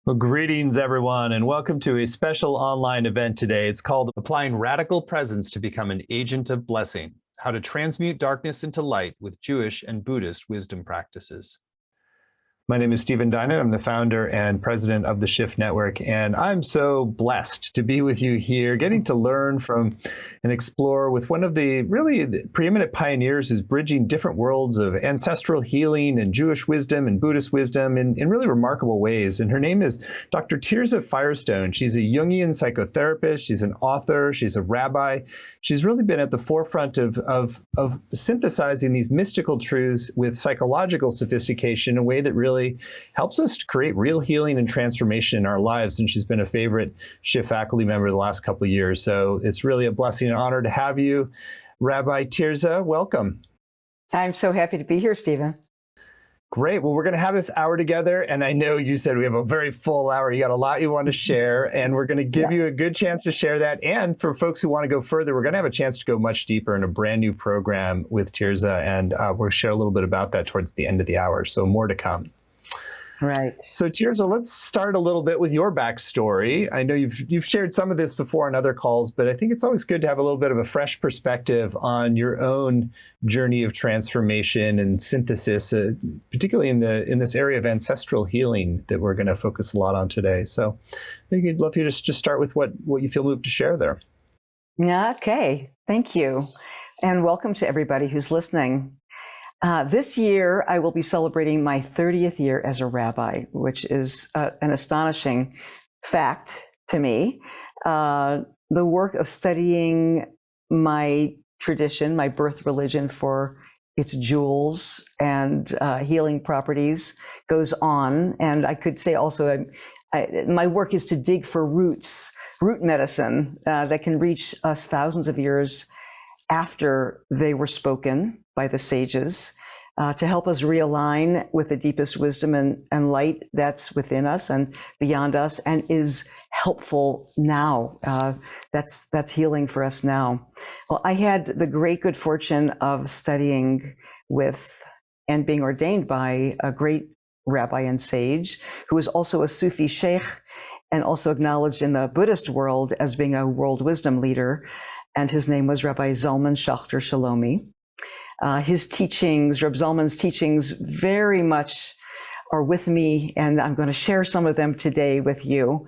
Well, greetings, everyone, and welcome to a special online event today. It's called Applying Radical Presence to Become an Agent of Blessing, How to Transmute Darkness into Light with Jewish and Buddhist Wisdom Practices. My name is Stephen Dinah. I'm the founder and president of the Shift Network, and I'm so blessed to be with you here, getting to learn from and explore with one of the preeminent pioneers who's bridging different worlds of ancestral healing and Jewish wisdom and Buddhist wisdom in really remarkable ways. And her name is Dr. Tirzah Firestone. She's a Jungian psychotherapist. She's an author. She's a rabbi. She's really been at the forefront of synthesizing these mystical truths with psychological sophistication in a way that really helps us to create real healing and transformation in our lives. And she's been a favorite Shift faculty member the last couple of years. So it's really a blessing and honor to have you. Rabbi Tirzah, welcome. I'm so happy to be here, Stephen. Great. Well, we're going to have this hour together. And I know you said we have a very full hour. You got a lot you want to share. And we're going to give you a good chance to share that. And for folks who want to go further, we're going to have a chance to go much deeper in a brand new program with Tirzah. And we'll share a little bit about that towards the end of the hour. So more to come. Right. So Tirzah, let's start a little bit with your backstory. I know you've shared some of this before on other calls, but I think it's always good to have a little bit of a fresh perspective on your own journey of transformation and synthesis, particularly in this area of ancestral healing that we're going to focus a lot on today. So maybe I'd love you to just start with what you feel moved to share there. Okay. Thank you. And welcome to everybody who's listening. This year, I will be celebrating my 30th year as a rabbi, which is an astonishing fact to me. The work of studying my tradition, my birth religion for its jewels and healing properties goes on. And I could say also, my work is to dig for root medicine that can reach us thousands of years after they were spoken by the sages, to help us realign with the deepest wisdom and light that's within us and beyond us and is helpful now. That's healing for us now. Well, I had the great good fortune of studying with and being ordained by a great rabbi and sage who is also a Sufi sheikh and also acknowledged in the Buddhist world as being a world wisdom leader. And his name was Rabbi Zalman Schachter-Shalomi. His teachings, Reb Zalman's teachings, very much are with me, and I'm going to share some of them today with you.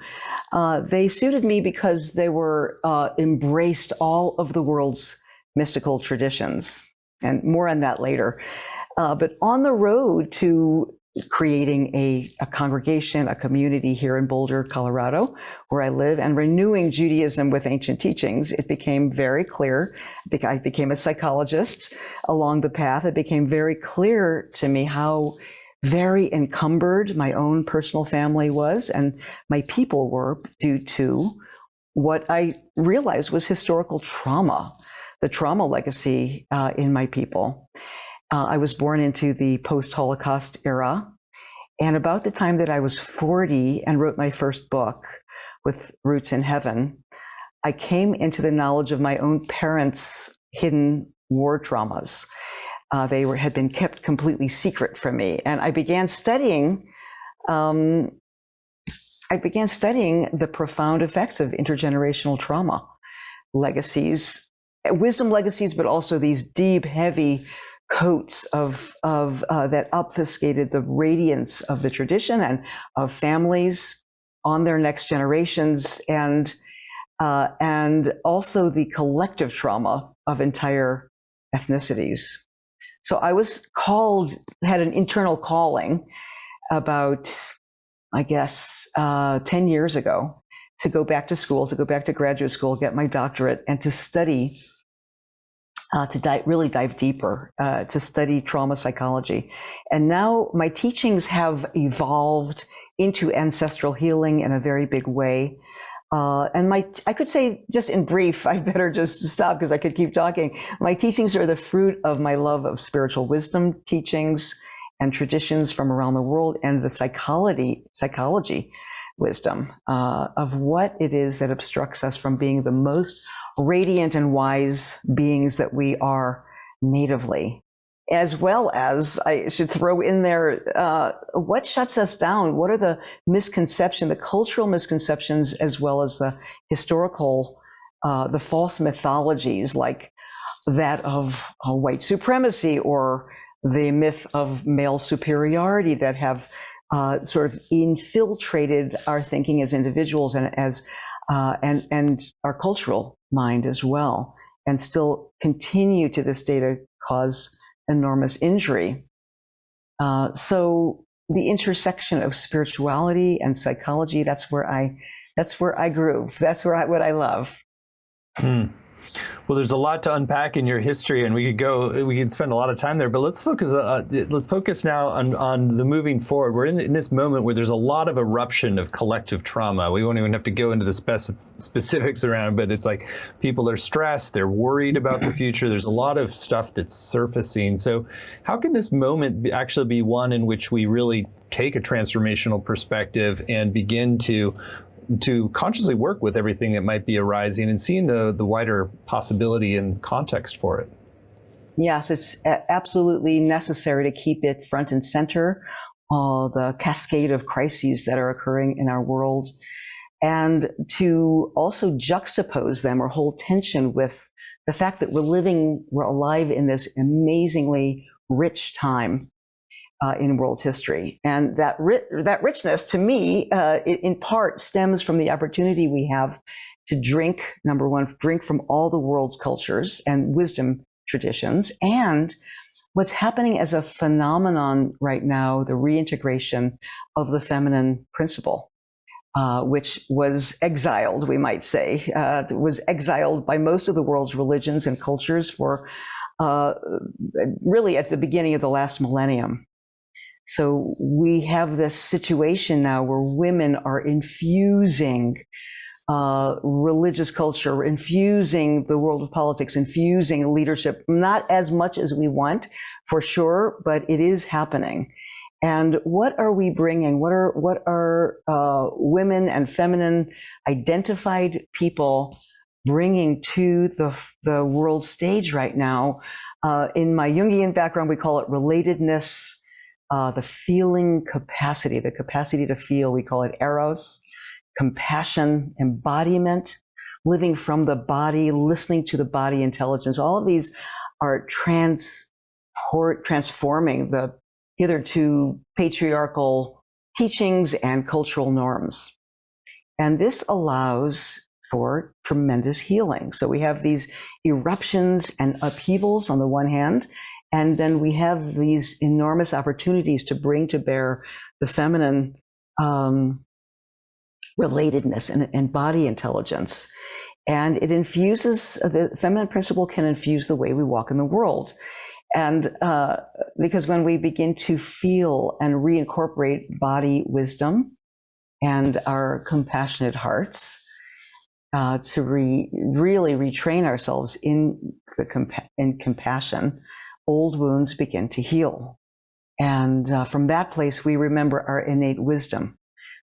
They suited me because they were embraced all of the world's mystical traditions, and more on that later. But on the road to creating a congregation, a community here in Boulder, Colorado, where I live, and renewing Judaism with ancient teachings, it became very clear. I became a psychologist along the path. It became very clear to me how very encumbered my own personal family was and my people were due to what I realized was historical trauma, the trauma legacy in my people. I was born into the post-Holocaust era, and about the time that I was 40 and wrote my first book, With Roots in Heaven, I came into the knowledge of my own parents' hidden war traumas. They had been kept completely secret from me, and I began studying. The profound effects of intergenerational trauma, legacies, wisdom legacies, but also these deep, heavy coats of that obfuscated the radiance of the tradition and of families on their next generations, and also the collective trauma of entire ethnicities. So I was had an internal calling about, I guess, 10 years ago to go back to school, to go back to graduate school, get my doctorate, and to study really dive deeper, to study trauma psychology. And now my teachings have evolved into ancestral healing in a very big way. And I could say, just in brief, I better just stop because I could keep talking. My teachings are the fruit of my love of spiritual wisdom teachings and traditions from around the world, and the psychology wisdom of what it is that obstructs us from being the most radiant and wise beings that we are natively. as well as, I should throw in there, what shuts us down? What are the misconceptions, the cultural misconceptions, as well as the historical, the false mythologies, like that of white supremacy or the myth of male superiority that have sort of infiltrated our thinking as individuals and as and our cultural mind as well, and still continue to this day to cause enormous injury. So the intersection of spirituality and psychology, that's where I grew. That's what I love. Well, there's a lot to unpack in your history, and we could spend a lot of time there. But let's focus now on the moving forward. We're in this moment where there's a lot of eruption of collective trauma. We won't even have to go into the specifics around, but it's like people are stressed, they're worried about the future. There's a lot of stuff that's surfacing. So, how can this moment actually be one in which we really take a transformational perspective and begin to consciously work with everything that might be arising and seeing the wider possibility and context for it? Yes, it's absolutely necessary to keep it front and center, the cascade of crises that are occurring in our world, and to also juxtapose them or hold tension with the fact that we're alive in this amazingly rich time in world history. And that richness, to me, in part stems from the opportunity we have to drink, number one, drink from all the world's cultures and wisdom traditions, and what's happening as a phenomenon right now, the reintegration of the feminine principle, which was exiled, we might say, was exiled by most of the world's religions and cultures for really at the beginning of the last millennium. So we have this situation now where women are infusing religious culture, infusing the world of politics, infusing leadership, not as much as we want, for sure, but it is happening. And what are we bringing? What are women and feminine identified people bringing to the world stage right now? In my Jungian background, we call it relatedness. The feeling capacity, the capacity to feel, we call it eros, compassion, embodiment, living from the body, listening to the body intelligence. All of these are transforming the hitherto patriarchal teachings and cultural norms. And this allows for tremendous healing. So we have these eruptions and upheavals on the one hand, and then we have these enormous opportunities to bring to bear the feminine relatedness and body intelligence. And it infuses, the feminine principle can infuse the way we walk in the world. And because when we begin to feel and reincorporate body wisdom and our compassionate hearts, to really retrain ourselves in compassion, old wounds begin to heal. And from that place, we remember our innate wisdom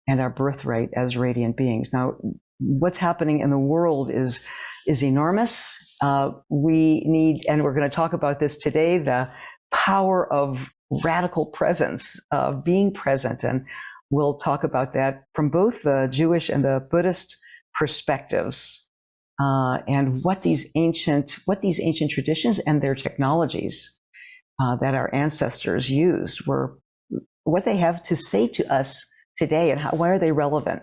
and our birthright as radiant beings. Now, what's happening in the world is enormous. We need, and we're going to talk about this today, the power of radical presence, of being present. And we'll talk about that from both the Jewish and the Buddhist perspectives, and what these ancient traditions and their technologies that our ancestors used were, what they have to say to us today, and why are they relevant?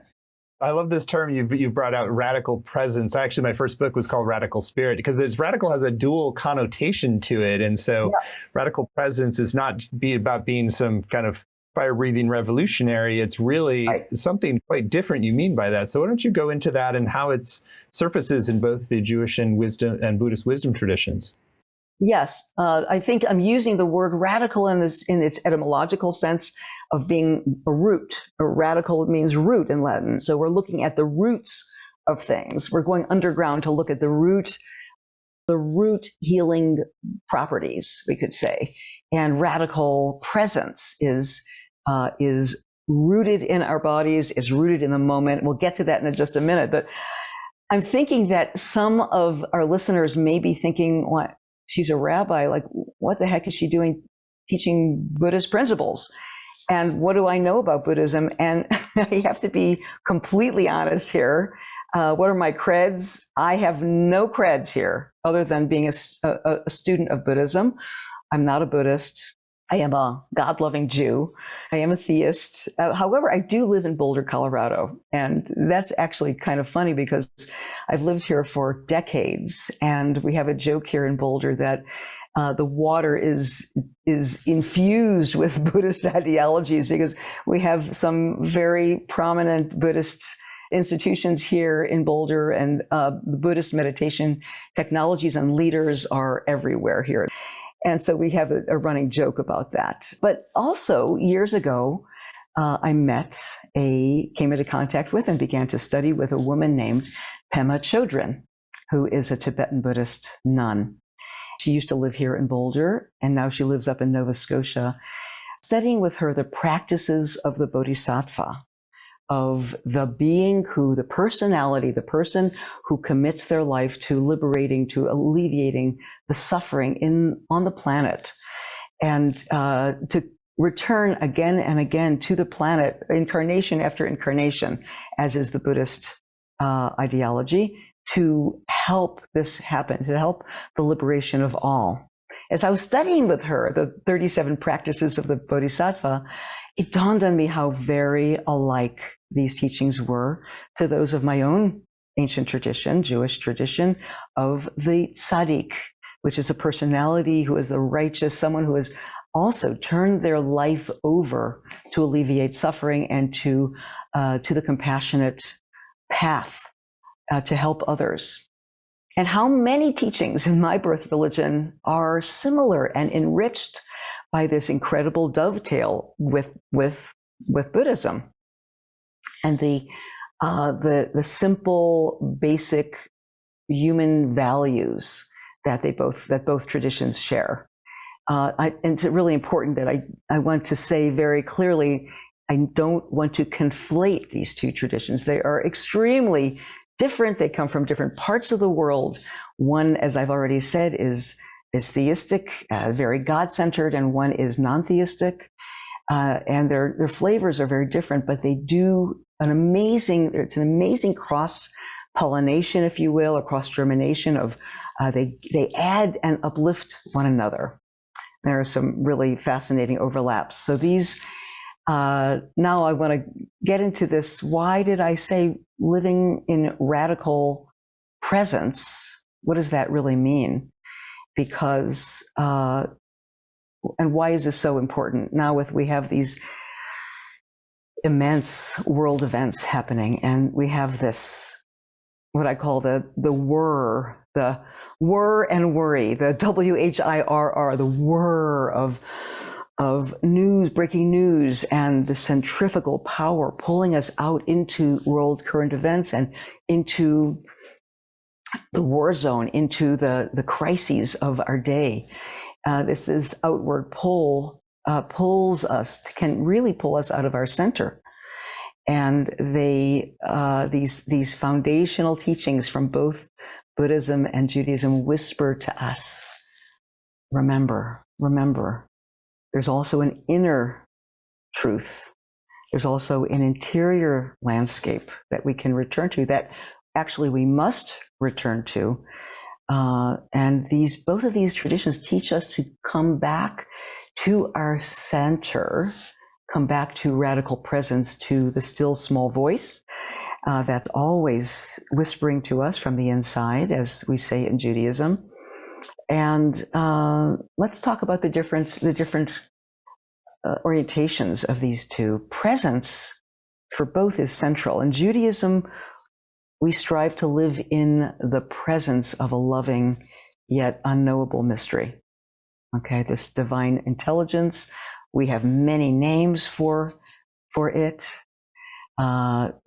I love this term you brought out, radical presence. Actually, my first book was called Radical Spirit, because radical has a dual connotation to it. And so radical presence is not about being some kind of fire-breathing revolutionary. It's really something quite different you mean by that. So why don't you go into that and how it surfaces in both the Jewish and Buddhist wisdom traditions? Yes, I think I'm using the word radical in its etymological sense of being a root. A radical means root in Latin. So we're looking at the roots of things. We're going underground to look at the root healing properties, we could say. And radical presence is rooted in our bodies, is rooted in the moment. We'll get to that in just a minute. But I'm thinking that some of our listeners may be thinking, what? She's a rabbi. Like, what the heck is she doing teaching Buddhist principles? And what do I know about Buddhism? And I have to be completely honest here. What are my creds? I have no creds here other than being a student of Buddhism. I'm not a Buddhist. I am a God-loving Jew. I am a theist. However, I do live in Boulder, Colorado. And that's actually kind of funny because I've lived here for decades. And we have a joke here in Boulder that the water is infused with Buddhist ideologies because we have some very prominent Buddhist institutions here in Boulder, and the Buddhist meditation technologies and leaders are everywhere here. And so we have a running joke about that. But also, years ago, I came into contact with and began to study with a woman named Pema Chodron, who is a Tibetan Buddhist nun. She used to live here in Boulder, and now she lives up in Nova Scotia. Studying with her the practices of the bodhisattva, of the being who, the personality, the person who commits their life to liberating, to alleviating the suffering on the planet, and to return again and again to the planet, incarnation after incarnation, as is the Buddhist ideology, to help this happen, to help the liberation of all. As I was studying with her the 37 practices of the Bodhisattva, it dawned on me how very alike these teachings were to those of my own ancient tradition, Jewish tradition, of the tzaddik, which is a personality who is the righteous, someone who has also turned their life over to alleviate suffering and to the compassionate path to help others. And how many teachings in my birth religion are similar and enriched by this incredible dovetail with Buddhism, and the simple, basic human values that both traditions share. And it's really important that I want to say very clearly, I don't want to conflate these two traditions. They are extremely different. They come from different parts of the world. One, as I've already said, is theistic, very God-centered, and one is non-theistic. And their flavors are very different, but they do it's an amazing cross-pollination, if you will, or cross-germination of, they add and uplift one another. There are some really fascinating overlaps. So these, now I want to get into this. Why did I say living in radical presence? What does that really mean? Because, and why is this so important? Now we have these immense world events happening, and we have this, what I call the whir and worry, the WHIRR, the whir of news, breaking news, and the centrifugal power pulling us out into world current events and into the war zone, into the crises of our day. This outward pull can really pull us out of our center. And these foundational teachings from both Buddhism and Judaism whisper to us, remember. There's also an inner truth. There's also an interior landscape that we can return to, that actually we must return to. And both of these traditions teach us to come back to our center, come back to radical presence, to the still small voice that's always whispering to us from the inside, as we say in Judaism. And let's talk about the different orientations of these two. Presence for both is central. In Judaism, we strive to live in the presence of a loving yet unknowable mystery. Okay, this divine intelligence, we have many names for it,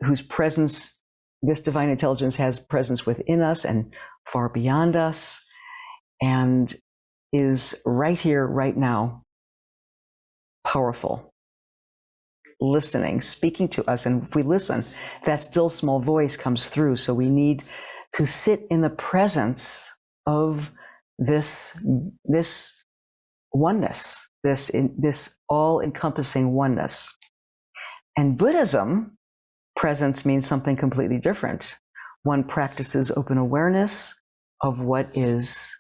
whose presence, this divine intelligence has presence within us and far beyond us, and is right here, right now, powerful, listening, speaking to us. And if we listen, that still small voice comes through. So we need to sit in the presence of this oneness, this all-encompassing oneness. And Buddhism, presence means something completely different. One practices open awareness of what is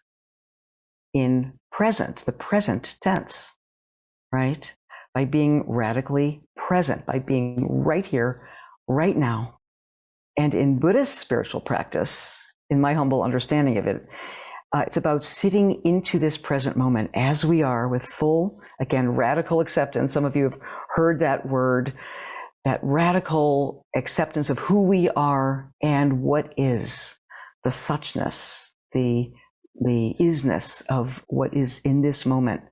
in present, the present tense, right? By being radically present, by being right here, right now. And in Buddhist spiritual practice, in my humble understanding of it, it's about sitting into this present moment as we are with full, again, radical acceptance. Some of you have heard that word, that radical acceptance of who we are and what is, the suchness, the isness of what is in this moment.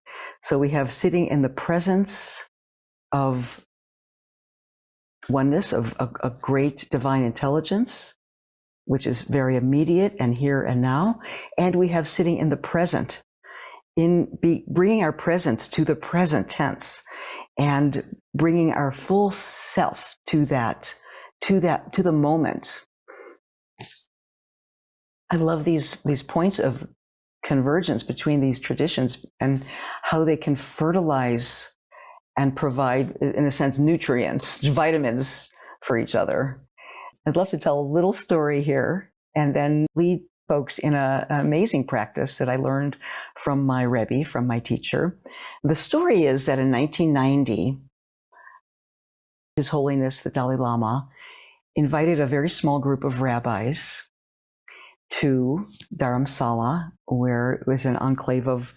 So we have sitting in the presence of oneness, of a great divine intelligence, which is very immediate and here and now. And we have sitting in the present, bringing our presence to the present tense and bringing our full self to the moment. I love these points of convergence between these traditions and how they can fertilize and provide, in a sense, nutrients, vitamins for each other. I'd love to tell a little story here and then lead folks in an amazing practice that I learned from my Rebbe, from my teacher. The story is that in 1990, His Holiness the Dalai Lama invited a very small group of rabbis to Dharamsala, where it was an enclave of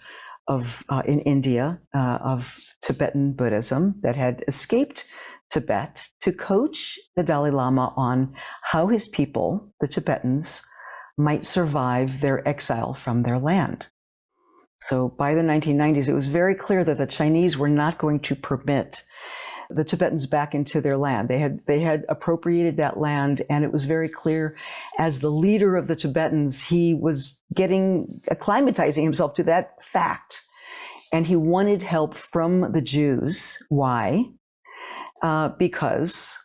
in India of Tibetan Buddhism that had escaped Tibet, to coach the Dalai Lama on how his people, the Tibetans, might survive their exile from their land. So by the 1990s, it was very clear that the Chinese were not going to permit the Tibetans back into their land. They had appropriated that land, and it was very clear, as the leader of the Tibetans, he was acclimatizing himself to that fact. And he wanted help from the Jews. Why? Because,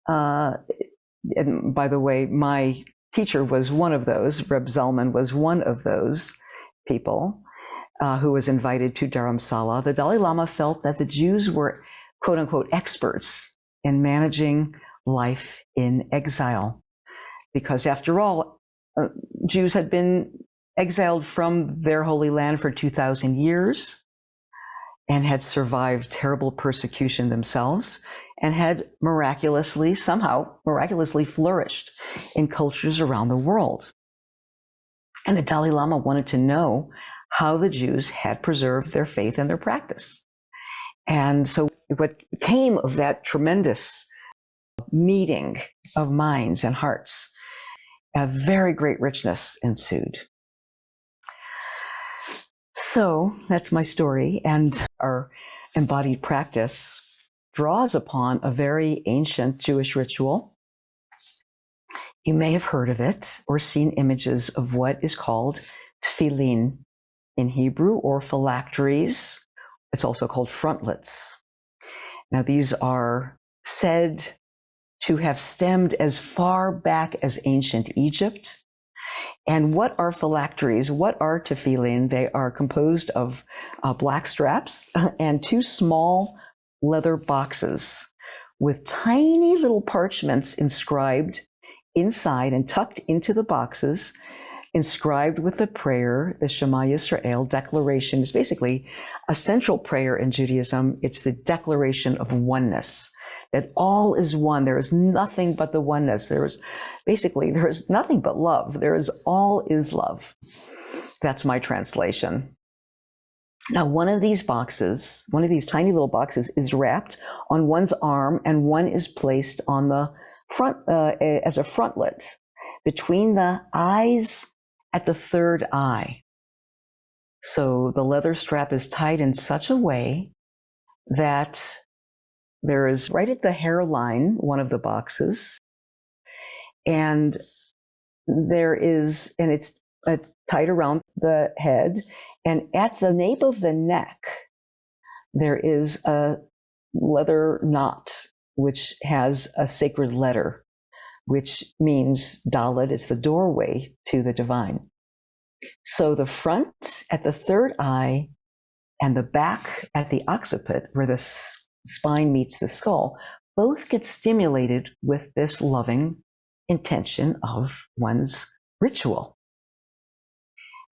and by the way, my teacher was one of those. Reb Zalman was one of those people who was invited to Dharamsala. The Dalai Lama felt that the Jews were, quote unquote, experts in managing life in exile. Because after all, Jews had been exiled from their holy land for 2,000 years and had survived terrible persecution themselves and had somehow miraculously flourished in cultures around the world. And the Dalai Lama wanted to know how the Jews had preserved their faith and their practice. And so what came of that tremendous meeting of minds and hearts, a very great richness ensued. So that's my story, and our embodied practice draws upon a very ancient Jewish ritual. You may have heard of it or seen images of what is called tefillin in Hebrew, or phylacteries. It's also called frontlets. Now, these are said to have stemmed as far back as ancient Egypt. And what are phylacteries? What are tefillin? They are composed of black straps and two small leather boxes with tiny little parchments inscribed inside and tucked into the boxes, inscribed with the prayer, the Shema Yisrael declaration. Is basically a central prayer in Judaism. It's the declaration of oneness, that all is one. There is nothing but the oneness. there is nothing but love. All is love. That's my translation. Now, one of these tiny little boxes, is wrapped on one's arm, and one is placed on the front as a frontlet between the eyes at the third eye. So the leather strap is tied in such a way that there is, right at the hairline, one of the boxes, and it's tied around the head, and at the nape of the neck, there is a leather knot, which has a sacred letter, which means Dalet. It's the doorway to the divine. So the front at the third eye and the back at the occiput, where the spine meets the skull, both get stimulated with this loving intention of one's ritual.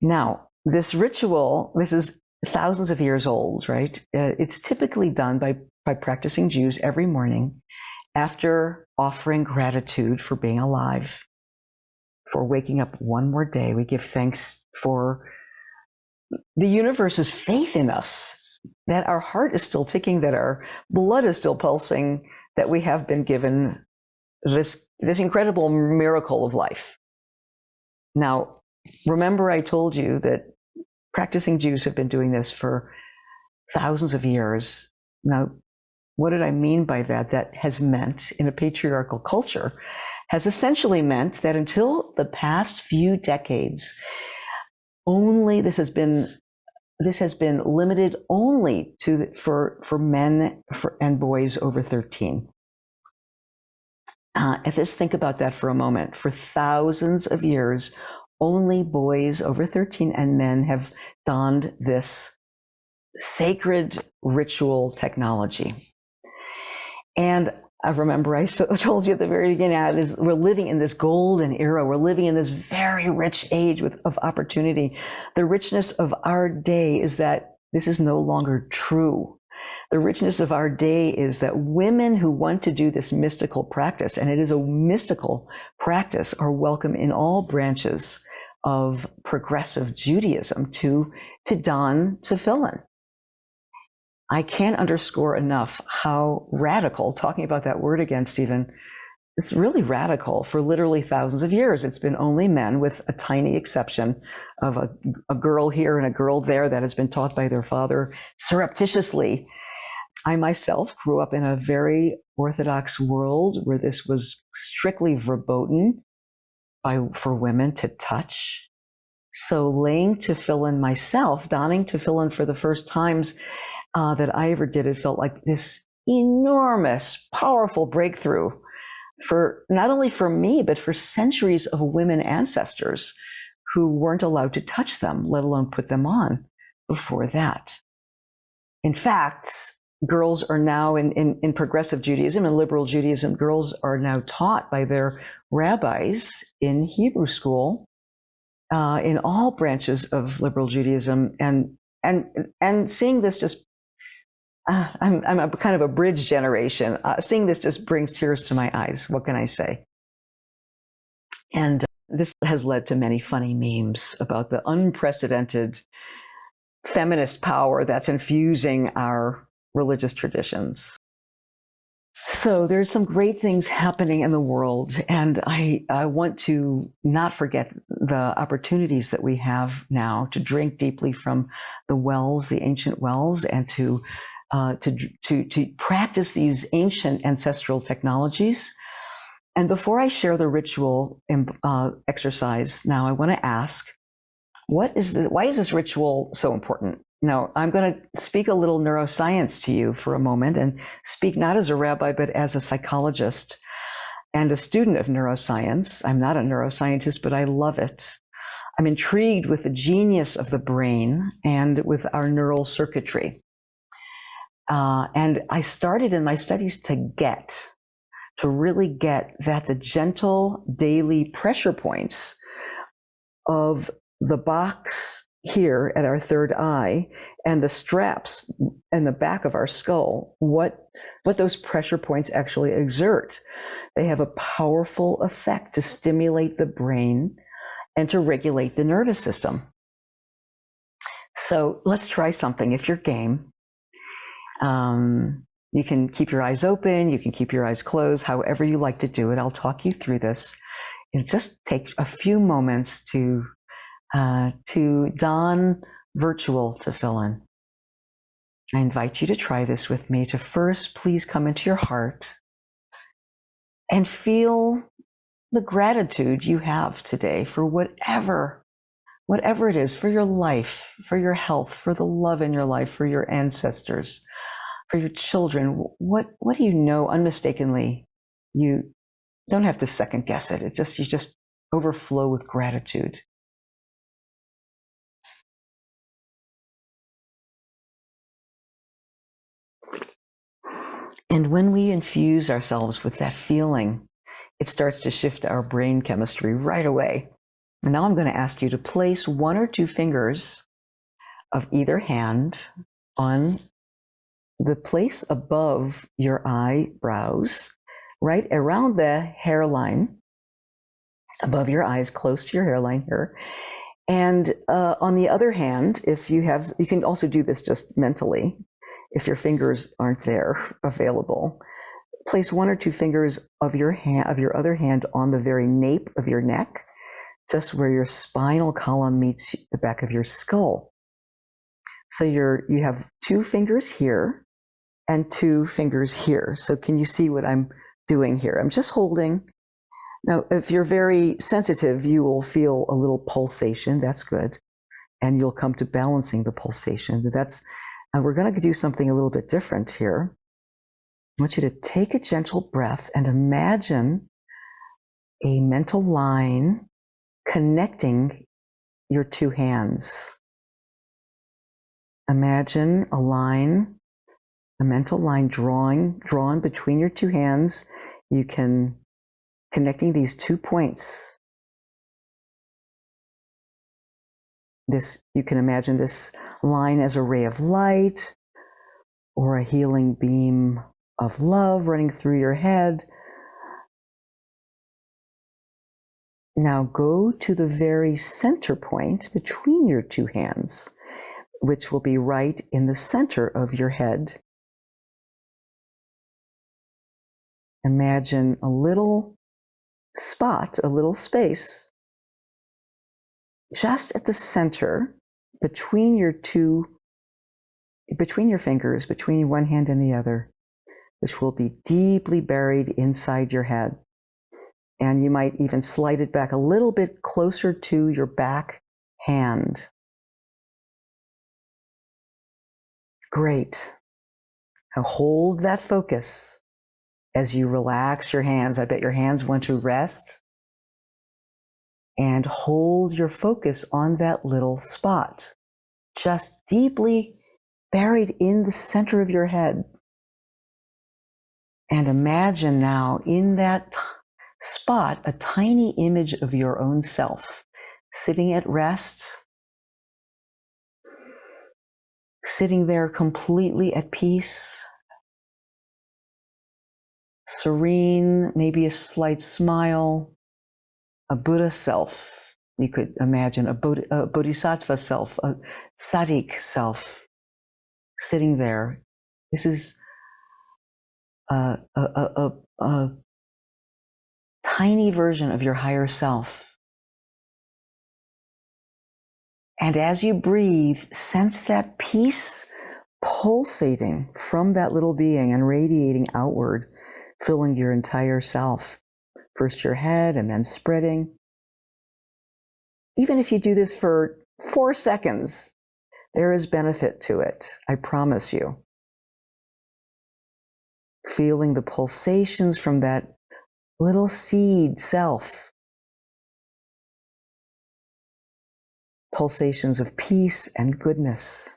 Now, this ritual, this is thousands of years old, right? It's typically done by practicing Jews every morning after offering gratitude for being alive, for waking up one more day. We give thanks for the universe's faith in us, that our heart is still ticking, that our blood is still pulsing, that we have been given this incredible miracle of life. Now, remember I told you that practicing Jews have been doing this for thousands of years. Now, what did I mean by that? That has meant, in a patriarchal culture, has essentially meant that until the past few decades, only this has been limited only for men and boys over 13. Let's think about that for a moment. For thousands of years, only boys over 13 and men have donned this sacred ritual technology. And I remember I told you at the very beginning, we're living in this golden era. We're living in this very rich age of opportunity. The richness of our day is that this is no longer true. The richness of our day is that women who want to do this mystical practice, and it is a mystical practice, are welcome in all branches of progressive Judaism to don tefillin. I can't underscore enough how radical, talking about that word again, Stephen, it's really radical. For literally thousands of years, it's been only men, with a tiny exception of a girl here and a girl there that has been taught by their father surreptitiously. I myself grew up in a very Orthodox world where this was strictly verboten for women to touch. So laying tefillin myself, donning tefillin for the first times that I ever did, it felt like this enormous, powerful breakthrough for not only for me, but for centuries of women ancestors who weren't allowed to touch them, let alone put them on before that. In fact, girls are now in progressive Judaism and liberal Judaism, girls are now taught by their rabbis in Hebrew school, in all branches of liberal Judaism, and seeing this just, I'm a kind of a bridge generation. Seeing this just brings tears to my eyes. What can I say? And this has led to many funny memes about the unprecedented feminist power that's infusing our religious traditions. So there's some great things happening in the world, and I want to not forget the opportunities that we have now to drink deeply from the wells, the ancient wells, and to practice these ancient ancestral technologies. And before I share the ritual exercise now, I want to ask, why is this ritual so important? Now, I'm going to speak a little neuroscience to you for a moment, and speak not as a rabbi, but as a psychologist and a student of neuroscience. I'm not a neuroscientist, but I love it. I'm intrigued with the genius of the brain and with our neural circuitry. And I started in my studies to really get that the gentle daily pressure points of the box here at our third eye and the straps in the back of our skull, what those pressure points actually exert. They have a powerful effect to stimulate the brain and to regulate the nervous system. So let's try something if you're game. You can keep your eyes open, you can keep your eyes closed, however you like to do it. I'll talk you through this. It'll just take a few moments to don virtual tefillin. I invite you to try this with me. To first, please come into your heart and feel the gratitude you have today for whatever it is, for your life, for your health, for the love in your life, for your ancestors, for your children. What do you know unmistakably? You don't have to second guess it. You just overflow with gratitude. And when we infuse ourselves with that feeling, it starts to shift our brain chemistry right away. And now I'm going to ask you to place 1 or 2 fingers of either hand on the place above your eyebrows, right around the hairline, above your eyes, close to your hairline here. And on the other hand, if you have, you can also do this just mentally, if your fingers aren't there available. Place 1 or 2 fingers of your hand, of your other hand, on the very nape of your neck, just where your spinal column meets the back of your skull. So you have 2 fingers here and 2 fingers here. So can you see what I'm doing here? I'm just holding. Now, if you're very sensitive, you will feel a little pulsation. That's good. And you'll come to balancing the pulsation. We're going to do something a little bit different here. I want you to take a gentle breath and imagine a mental line connecting your 2 hands. Imagine a line, a mental line drawn between your 2 hands. You can connecting these 2 points. You can imagine this line as a ray of light or a healing beam of love running through your head. Now go to the very center point between your 2 hands, which will be right in the center of your head. Imagine a little spot, a little space, just at the center between your fingers, between one hand and the other, which will be deeply buried inside your head. And you might even slide it back a little bit closer to your back hand. Great. Now hold that focus as you relax your hands. I bet your hands want to rest. And hold your focus on that little spot, just deeply buried in the center of your head. And imagine now in that spot a tiny image of your own self, sitting at rest, sitting there completely at peace, serene, maybe a slight smile, a Buddha self. You could imagine a bodhisattva self, a tzaddik self, sitting there. This is a tiny version of your higher self. And as you breathe, sense that peace pulsating from that little being and radiating outward, filling your entire self. First your head and then spreading. Even if you do this for 4 seconds, there is benefit to it, I promise you. Feeling the pulsations from that little seed self. Pulsations of peace and goodness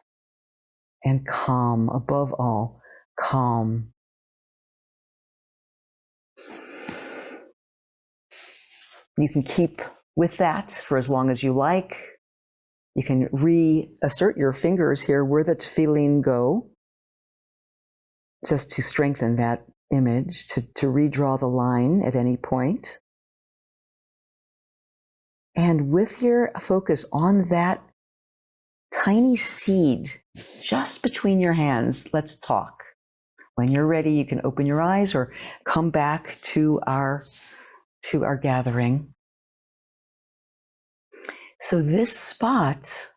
and calm, above all, calm. You can keep with that for as long as you like. You can reassert your fingers here where the tefillin go, just to strengthen that image, to redraw the line at any point. And with your focus on that tiny seed just between your hands, let's talk. When you're ready, you can open your eyes or come back to our gathering. So this spot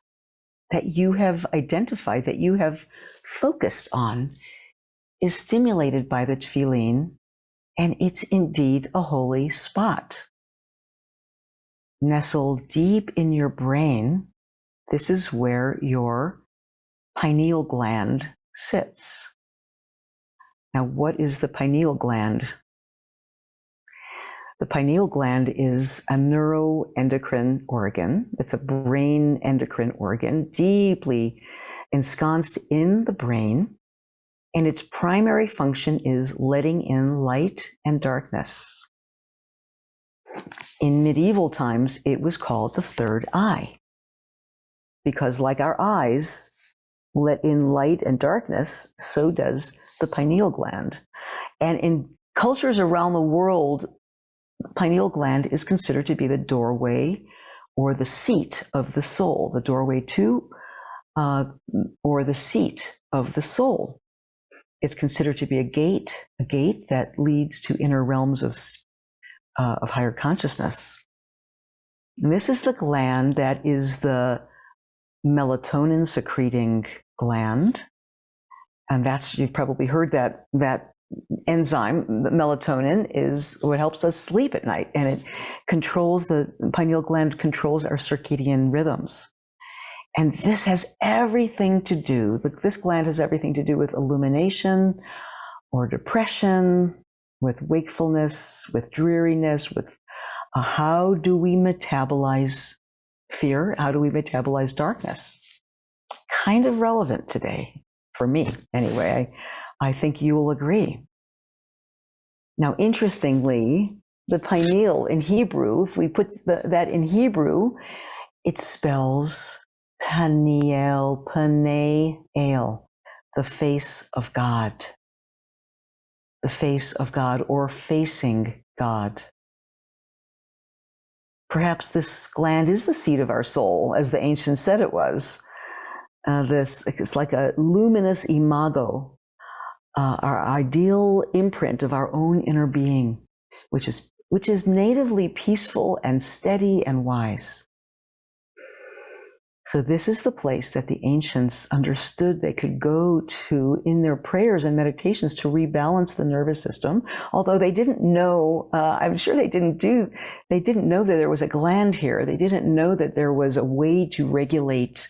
that you have identified, that you have focused on, is stimulated by the tefillin, and it's indeed a holy spot. Nestled deep in your brain, this is where your pineal gland sits. Now, what is the pineal gland? The pineal gland is a neuroendocrine organ. It's a brain endocrine organ, deeply ensconced in the brain. and its primary function is letting in light and darkness. In medieval times, it was called the third eye, because like our eyes let in light and darkness, so does the pineal gland. And in cultures around the world, pineal gland is considered to be the doorway or the seat of the soul, the doorway to or the seat of the soul. It's considered to be a gate that leads to inner realms of higher consciousness. And this is the gland that is the melatonin secreting gland. And that's, you've probably heard that enzyme, melatonin, is what helps us sleep at night. And it controls, the pineal gland controls our circadian rhythms. And this has everything to do, this gland has everything to do with illumination or depression, with wakefulness, with dreariness, with how do we metabolize fear? How do we metabolize darkness? Kind of relevant today, for me anyway. I think you will agree. Now, interestingly, the pineal in Hebrew, if we put that in Hebrew, it spells Paniel, Paneel, the face of God. The face of God, or facing God. Perhaps this gland is the seat of our soul, as the ancients said it was. It's like a luminous imago, our ideal imprint of our own inner being, which is natively peaceful and steady and wise. So this is the place that the ancients understood they could go to in their prayers and meditations to rebalance the nervous system. Although they didn't know, I'm sure they didn't know that there was a gland here. They didn't know that there was a way to regulate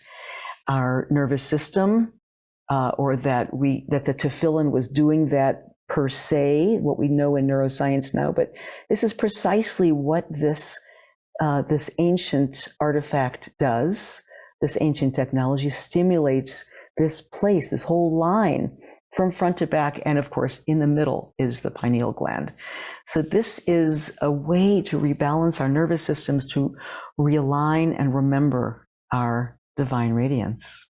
our nervous system, or that the tefillin was doing that per se, what we know in neuroscience now. But this is precisely what this ancient artifact does. This ancient technology stimulates this place, this whole line from front to back. And of course, in the middle is the pineal gland. So this is a way to rebalance our nervous systems, to realign and remember our divine radiance.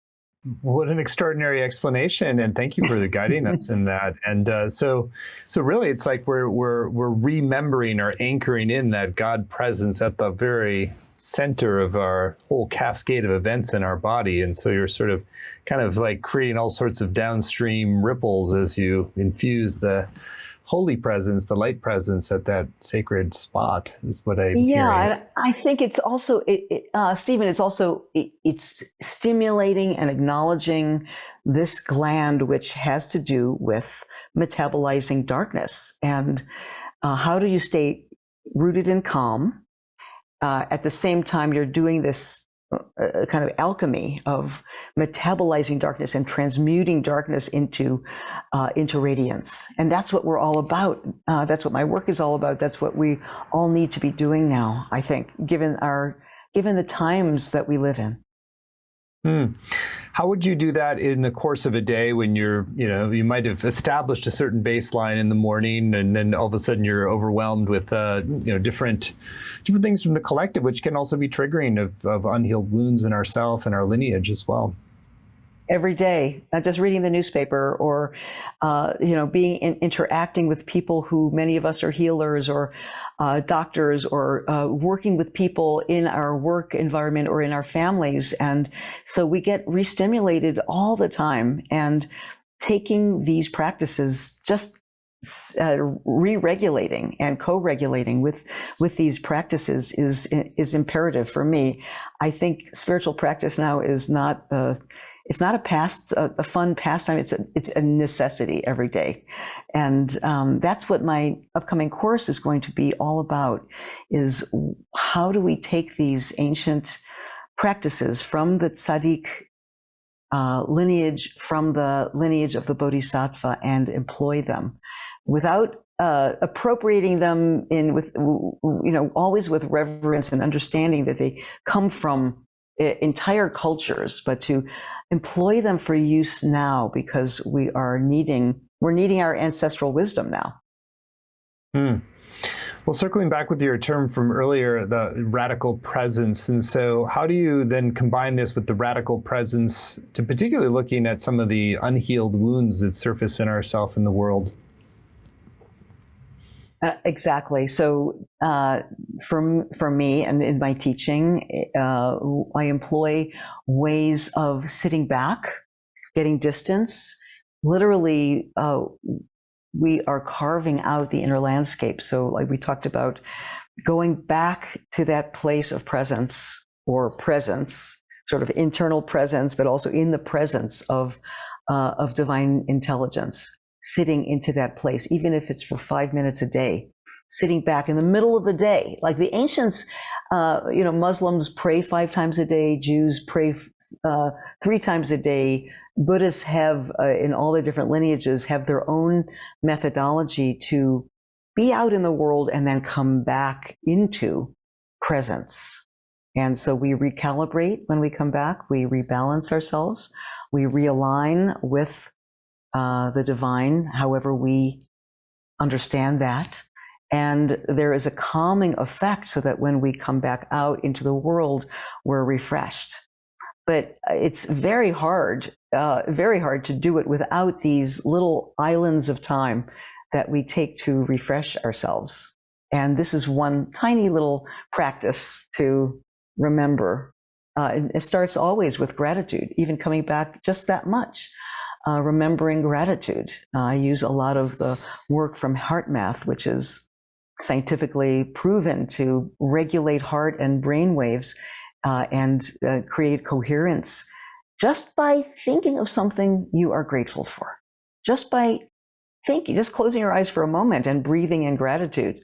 What an extraordinary explanation, and thank you for guiding us in that. And so really, it's like we're remembering or anchoring in that God presence at the very center of our whole cascade of events in our body. And so you're sort of kind of like creating all sorts of downstream ripples as you infuse the holy presence, the light presence at that sacred spot, is what I'm hearing. And I think it's also, Stephen, it's stimulating and acknowledging this gland, which has to do with metabolizing darkness. And how do you stay rooted in calm? At the same time, you're doing this kind of alchemy of metabolizing darkness and transmuting darkness into radiance. And that's what we're all about. That's what my work is all about. That's what we all need to be doing now, I think, given the times that we live in. How would you do that in the course of a day when you might have established a certain baseline in the morning, and then all of a sudden you're overwhelmed with different things from the collective, which can also be triggering of unhealed wounds in ourself and our lineage as well? Every day, not just reading the newspaper or, interacting with people who many of us are healers or doctors, or working with people in our work environment or in our families. And so we get re-stimulated all the time, and taking these practices, just re-regulating and co-regulating with these practices is imperative for me. I think spiritual practice now is not it's not a fun pastime. It's a necessity every day. And that's what my upcoming course is going to be all about, is how do we take these ancient practices from the tzaddik lineage, from the lineage of the bodhisattva, and employ them without appropriating them always with reverence and understanding that they come from entire cultures, but to employ them for use now, because we're needing our ancestral wisdom now. Well, circling back with your term from earlier, the radical presence. And so how do you then combine this with the radical presence to particularly looking at some of the unhealed wounds that surface in ourselves in the world? Exactly. So for me and in my teaching, I employ ways of sitting back, getting distance. Literally, we are carving out the inner landscape. So like we talked about, going back to that place of presence or presence, sort of internal presence, but also in the presence of divine intelligence, sitting into that place, even if it's for 5 minutes a day, sitting back in the middle of the day. Like the ancients, Muslims pray 5 times a day, Jews pray 3 times a day. Buddhists have, in all the different lineages, have their own methodology to be out in the world and then come back into presence. And so we recalibrate when we come back, we rebalance ourselves, we realign with the divine, however we understand that. And there is a calming effect so that when we come back out into the world, we're refreshed. But it's very hard to do it without these little islands of time that we take to refresh ourselves. And this is one tiny little practice to remember. It starts always with gratitude, even coming back just that much, remembering gratitude. I use a lot of the work from heart math, which is scientifically proven to regulate heart and brain waves and create coherence just by thinking of something you are grateful for. Just by thinking, just closing your eyes for a moment and breathing in gratitude.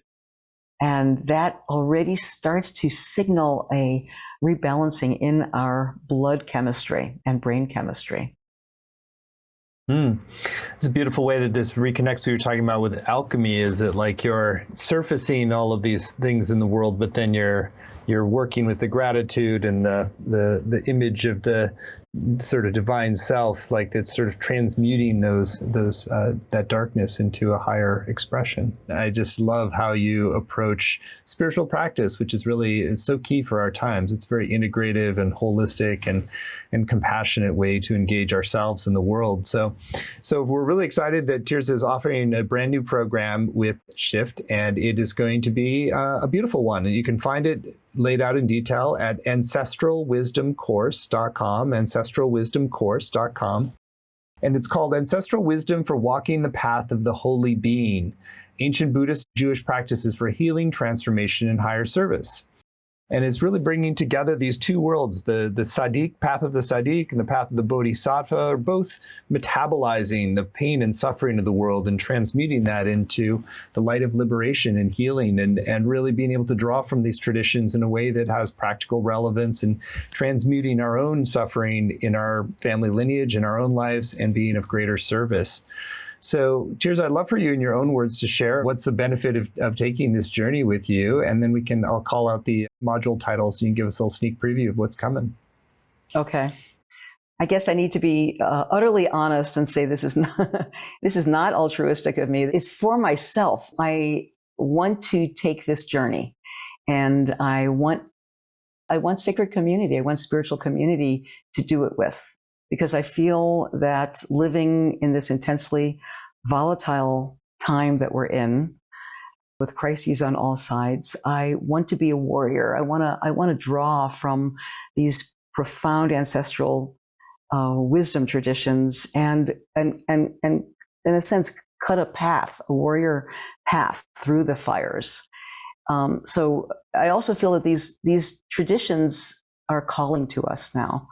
And that already starts to signal a rebalancing in our blood chemistry and brain chemistry. It's a beautiful way that this reconnects we were talking about with alchemy, is that like you're surfacing all of these things in the world, but then you're working with the gratitude and the image of the sort of divine self, like it's sort of transmuting that darkness into a higher expression. I just love how you approach spiritual practice, which is really so key for our times. It's very integrative and holistic and compassionate way to engage ourselves in the world. So we're really excited that Tirzah is offering a brand new program with Shift, and it is going to be a beautiful one. And you can find it laid out in detail at ancestralwisdomcourse.com, ancestralwisdomcourse.com. And it's called Ancestral Wisdom for Walking the Path of the Holy Being, Ancient Buddhist Jewish Practices for Healing, Transformation, and Higher Service. And it's really bringing together these two worlds, the Sadiq, path of the Sadiq, and the path of the Bodhisattva, are both metabolizing the pain and suffering of the world and transmuting that into the light of liberation and healing, and really being able to draw from these traditions in a way that has practical relevance, and transmuting our own suffering in our family lineage, in our own lives, and being of greater service. So, Tirzah, I'd love for you in your own words to share what's the benefit of taking this journey with you, and then I'll call out the module titles so you can give us a little sneak preview of what's coming. Okay. I guess I need to be utterly honest and say this is not altruistic of me. It's for myself. I want to take this journey, and I want sacred community. I want spiritual community to do it with. Because I feel that living in this intensely volatile time that we're in, with crises on all sides, I want to be a warrior. I want to draw from these profound ancestral wisdom traditions, and in a sense cut a path, a warrior path through the fires. So I also feel that these traditions are calling to us now.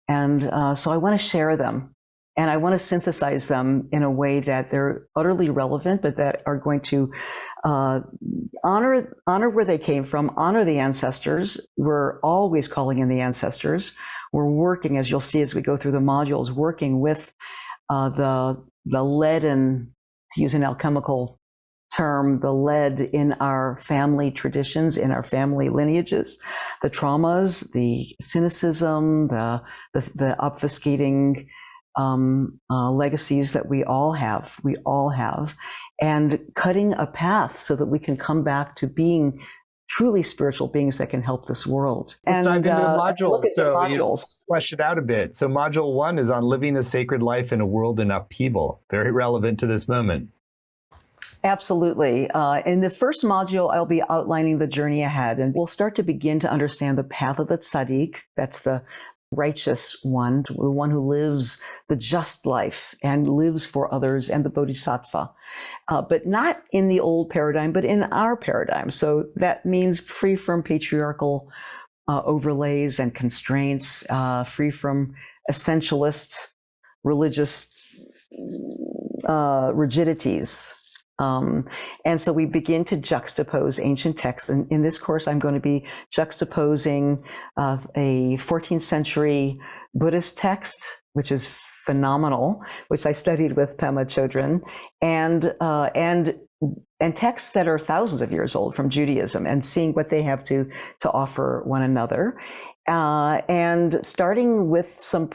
And so I want to share them, and I want to synthesize them in a way that they're utterly relevant, but that are going to honor where they came from, honor the ancestors. We're always calling in the ancestors. We're working, as you'll see as we go through the modules, working with the leaden, to use an alchemical term the lead in our family traditions, in our family lineages, the traumas, the cynicism, the obfuscating legacies that we all have, and cutting a path so that we can come back to being truly spiritual beings that can help this world. Let's dive into a module. Look at the modules. Flesh it out a bit. So module 1 is on living a sacred life in a world in upheaval. Very relevant to this moment. Absolutely. In the first module, I'll be outlining the journey ahead, and we'll start to begin to understand the path of the tzaddik. That's the righteous one, the one who lives the just life and lives for others, and the bodhisattva. But not in the old paradigm, but in our paradigm. So that means free from patriarchal overlays and constraints, free from essentialist religious rigidities. And so we begin to juxtapose ancient texts. And in this course, I'm going to be juxtaposing a 14th century Buddhist text, which is phenomenal, which I studied with Pema Chodron, and texts that are thousands of years old from Judaism, and seeing what they have to offer one another. And starting with some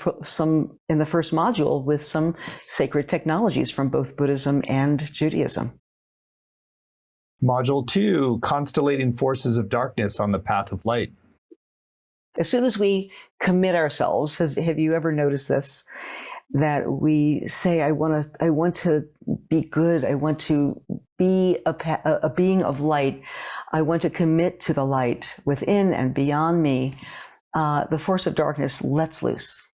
in the first module with some sacred technologies from both Buddhism and Judaism. Module 2, constellating forces of darkness on the path of light. As soon as we commit ourselves, have you ever noticed this? That we say, I want to be good. I want to be a being of light. I want to commit to the light within and beyond me. The force of darkness lets loose.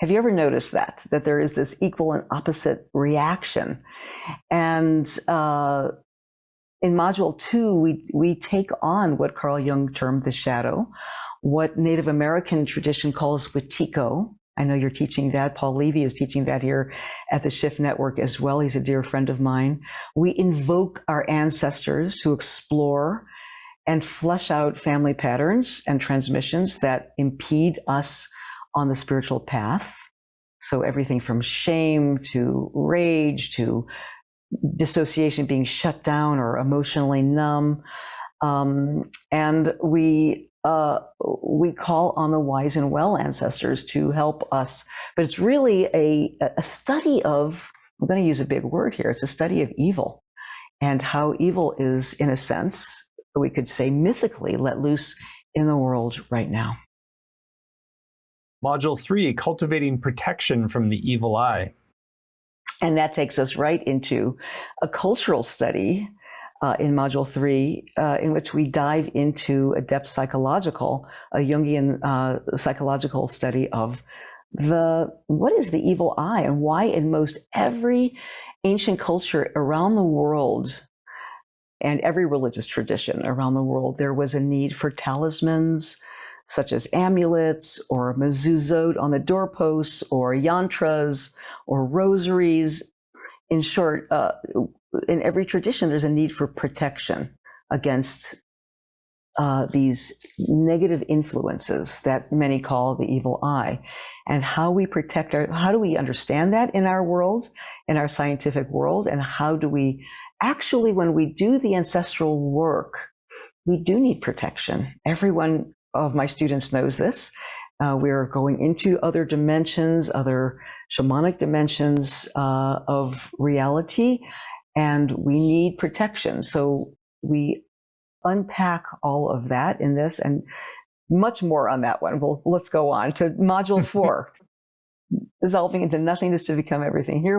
Have you ever noticed that there is this equal and opposite reaction? And in module 2, we take on what Carl Jung termed the shadow, what Native American tradition calls Wetiko. I know you're teaching that. Paul Levy is teaching that here at the Shift Network as well. He's a dear friend of mine. We invoke our ancestors who explore and flesh out family patterns and transmissions that impede us on the spiritual path. So everything from shame to rage to dissociation, being shut down or emotionally numb. And we call on the wise and well ancestors to help us. But it's really a study of, I'm going to use a big word here, it's a study of evil, and how evil is, in a sense, we could say mythically, let loose in the world right now. Module 3, cultivating protection from the evil eye. And that takes us right into a cultural study in Module 3, in which we dive into a depth psychological, a Jungian psychological study of what is the evil eye, and why in most every ancient culture around the world and every religious tradition around the world, there was a need for talismans, such as amulets or mezuzot on the doorposts, or yantras or rosaries. In short, in every tradition, there's a need for protection against these negative influences that many call the evil eye. And how we protect how do we understand that in our world, in our scientific world, and how do we actually, when we do the ancestral work, we do need protection. Every one of my students knows this. We're going into other dimensions, other shamanic dimensions of reality, and we need protection. So we unpack all of that in this, and much more on that one. Well, let's go on to Module 4. Dissolving into nothingness to become everything. Here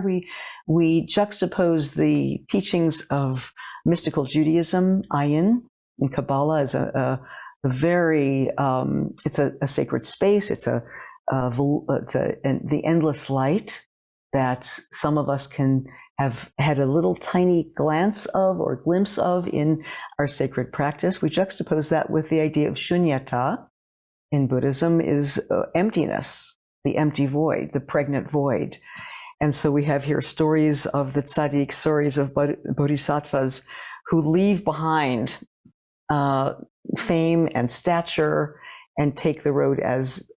we juxtapose the teachings of mystical Judaism, Ayin, and Kabbalah is a very it's a sacred space. It's the endless light that some of us can have had a little tiny glance of or glimpse of in our sacred practice. We juxtapose that with the idea of shunyata in Buddhism is emptiness. The empty void, the pregnant void. And so we have here stories of the tzaddik, stories of bodhisattvas who leave behind fame and stature and take the road as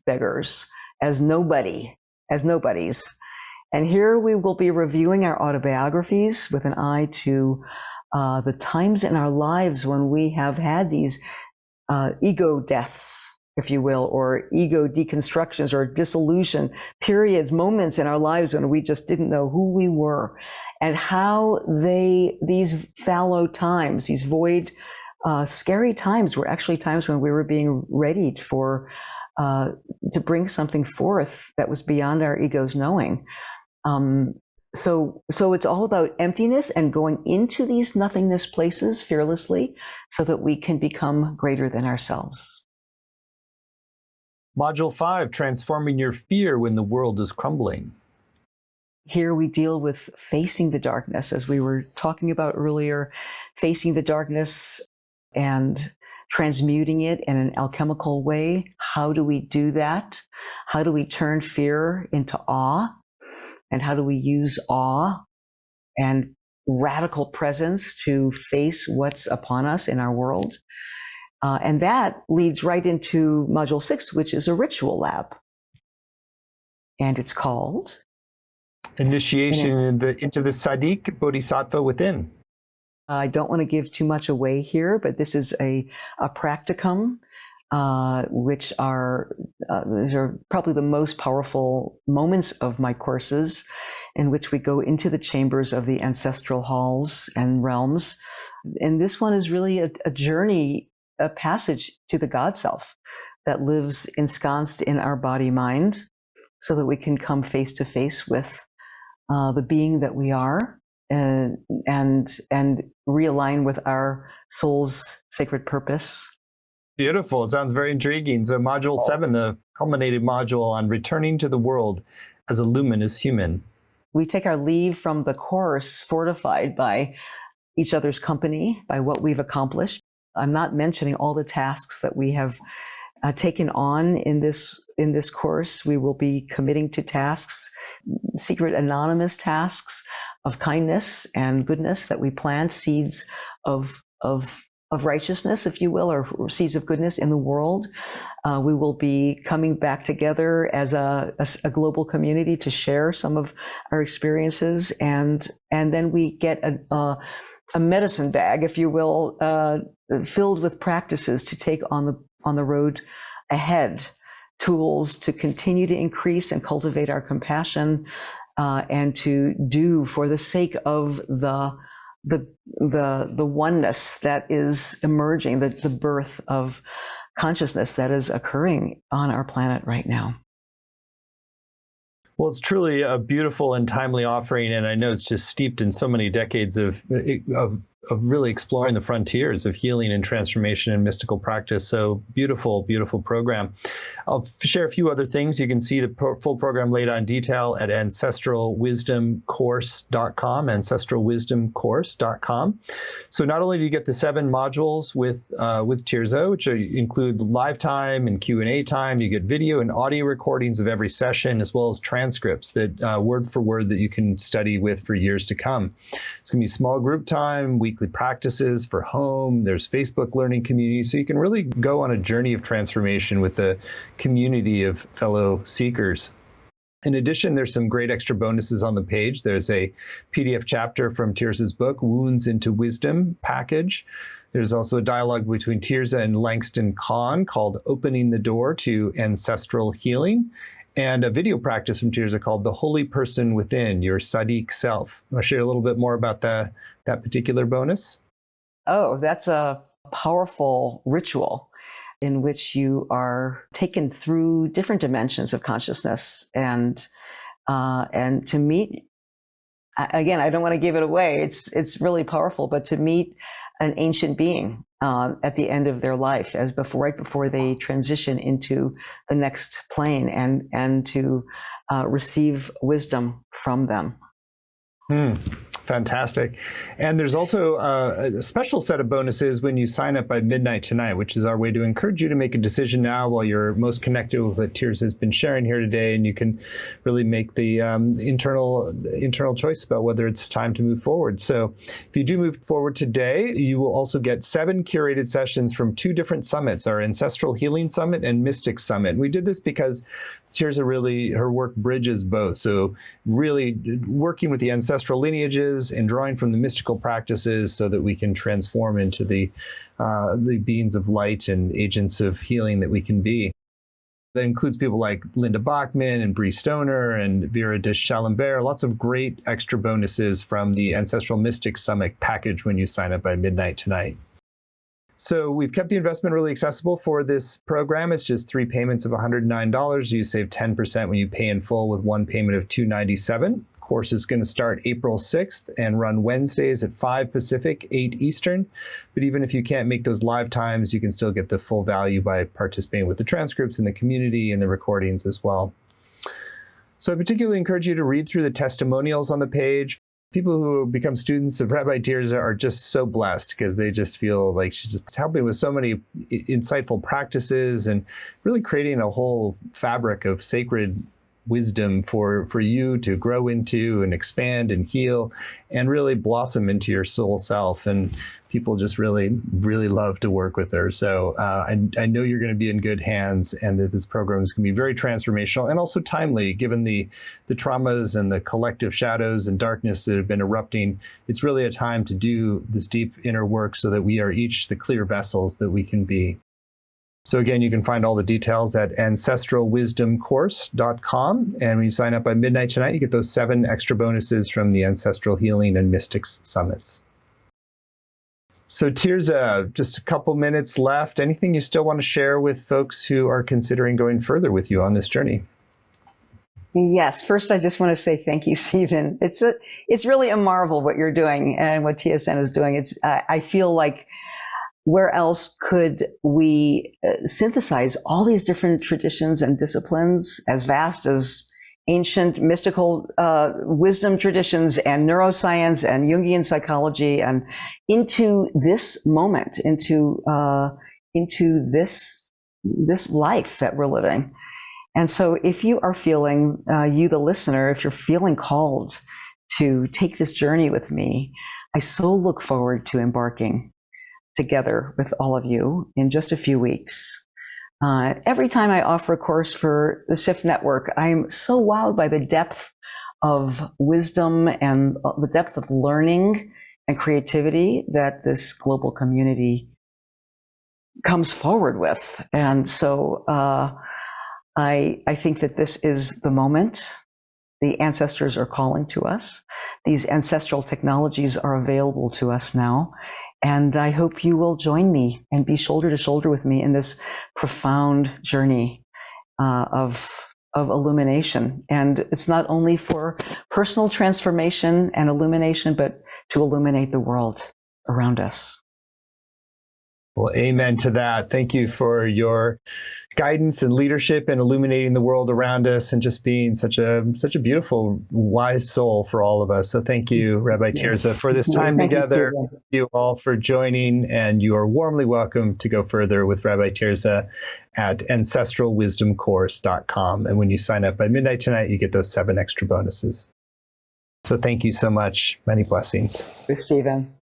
beggars, as nobodies. And here we will be reviewing our autobiographies with an eye to the times in our lives when we have had these ego deaths, if you will, or ego deconstructions or dissolution periods, moments in our lives when we just didn't know who we were, and how these fallow times, these void, scary times were actually times when we were being readied for to bring something forth that was beyond our ego's knowing. So it's all about emptiness and going into these nothingness places fearlessly so that we can become greater than ourselves. Module 5, transforming your fear when the world is crumbling. Here we deal with facing the darkness, as we were talking about earlier, facing the darkness and transmuting it in an alchemical way. How do we do that? How do we turn fear into awe? And how do we use awe and radical presence to face what's upon us in our world? And that leads right into Module 6, which is a ritual lab. And it's called Initiation into the Sadiq Bodhisattva within. I don't want to give too much away here, but this is a practicum, which these are probably the most powerful moments of my courses, in which we go into the chambers of the ancestral halls and realms. And this one is really a journey, a passage to the God self that lives ensconced in our body mind, so that we can come face to face with the being that we are, and realign with our soul's sacred purpose. Beautiful. It sounds very intriguing. So Module 7, the culminated module on returning to the world as a luminous human. We take our leave from the course fortified by each other's company, by what we've accomplished. I'm not mentioning all the tasks that we have taken on in this course. We will be committing to tasks, secret anonymous tasks of kindness and goodness that we plant, seeds of righteousness, if you will, or seeds of goodness in the world. We will be coming back together as a global community to share some of our experiences, and then we get a medicine bag, if you will, filled with practices to take on the road ahead, tools to continue to increase and cultivate our compassion, and to do for the sake of the oneness that is emerging, the birth of consciousness that is occurring on our planet right now. Well, it's truly a beautiful and timely offering, and I know it's just steeped in so many decades of really exploring the frontiers of healing and transformation and mystical practice. So beautiful, beautiful program. I'll share a few other things. You can see the full program laid out in detail at ancestralwisdomcourse.com, ancestralwisdomcourse.com. So not only do you get the 7 modules with Tirzah, which include live time and Q&A time, you get video and audio recordings of every session, as well as transcripts that word for word that you can study with for years to come. It's going to be small group time, weekly practices for home. There's Facebook learning community, so you can really go on a journey of transformation with a community of fellow seekers. In addition, there's some great extra bonuses on the page. There's a PDF chapter from Tirzah's book, Wounds into Wisdom package. There's also a dialogue between Tirzah and Langston Kahn called Opening the Door to Ancestral Healing, and a video practice from Tirzah called The Holy Person Within, Your Sadiq Self. I'll share a little bit more about that particular bonus. Oh, that's a powerful ritual in which you are taken through different dimensions of consciousness and to meet, again, I don't want to give it away. It's really powerful, but to meet an ancient being at the end of their life, right before they transition into the next plane, and to receive wisdom from them. Hmm. Fantastic. And there's also a special set of bonuses when you sign up by midnight tonight, which is our way to encourage you to make a decision now while you're most connected with what Tirzah has been sharing here today. And you can really make the internal choice about whether it's time to move forward. So if you do move forward today, you will also get 7 curated sessions from 2 different summits, our Ancestral Healing Summit and Mystic Summit. We did this because Tirzah really, her work bridges both. So really working with the ancestral lineages and drawing from the mystical practices so that we can transform into the beings of light and agents of healing that we can be. That includes people like Linda Bachman and Bree Stoner and Vera de Chalembert, lots of great extra bonuses from the Ancestral Mystic Summit package when you sign up by midnight tonight. So we've kept the investment really accessible for this program. It's just 3 payments of $109. You save 10% when you pay in full with 1 payment of $297. The course is going to start April 6th and run Wednesdays at 5 Pacific, 8 Eastern. But even if you can't make those live times, you can still get the full value by participating with the transcripts in the community and the recordings as well. So I particularly encourage you to read through the testimonials on the page. People who become students of Rabbi Tirzah are just so blessed because they just feel like she's just helping with so many insightful practices and really creating a whole fabric of sacred wisdom for you to grow into and expand and heal and really blossom into your soul self. And people just really, really love to work with her. So I know you're going to be in good hands and that this program is going to be very transformational and also timely, given the traumas and the collective shadows and darkness that have been erupting. It's really a time to do this deep inner work so that we are each the clear vessels that we can be. So again, you can find all the details at ancestralwisdomcourse.com. And when you sign up by midnight tonight, you get those 7 extra bonuses from the Ancestral Healing and Mystics Summits. So Tirzah, just a couple minutes left. Anything you still want to share with folks who are considering going further with you on this journey? Yes. First, I just want to say thank you, Stephen. It's really a marvel what you're doing and what TSN is doing. I feel like where else could we synthesize all these different traditions and disciplines as vast as ancient mystical wisdom traditions and neuroscience and Jungian psychology and into this moment, into this life that we're living. And so if you are feeling, you the listener, if you're feeling called to take this journey with me, I so look forward to embarking together with all of you in just a few weeks. Every time I offer a course for the Shift Network, I'm so wowed by the depth of wisdom and the depth of learning and creativity that this global community comes forward with. And so I think that this is the moment. The ancestors are calling to us. These ancestral technologies are available to us now. And I hope you will join me and be shoulder to shoulder with me in this profound journey of illumination. And it's not only for personal transformation and illumination, but to illuminate the world around us. Well, amen to that. Thank you for your guidance and leadership and illuminating the world around us and just being such a beautiful, wise soul for all of us. So thank you, Rabbi Tirzah, for this time together. Thank you all for joining, and you are warmly welcome to go further with Rabbi Tirzah at ancestralwisdomcourse.com. And when you sign up by midnight tonight, you get those 7 extra bonuses. So thank you so much. Many blessings. Thanks, Stephen.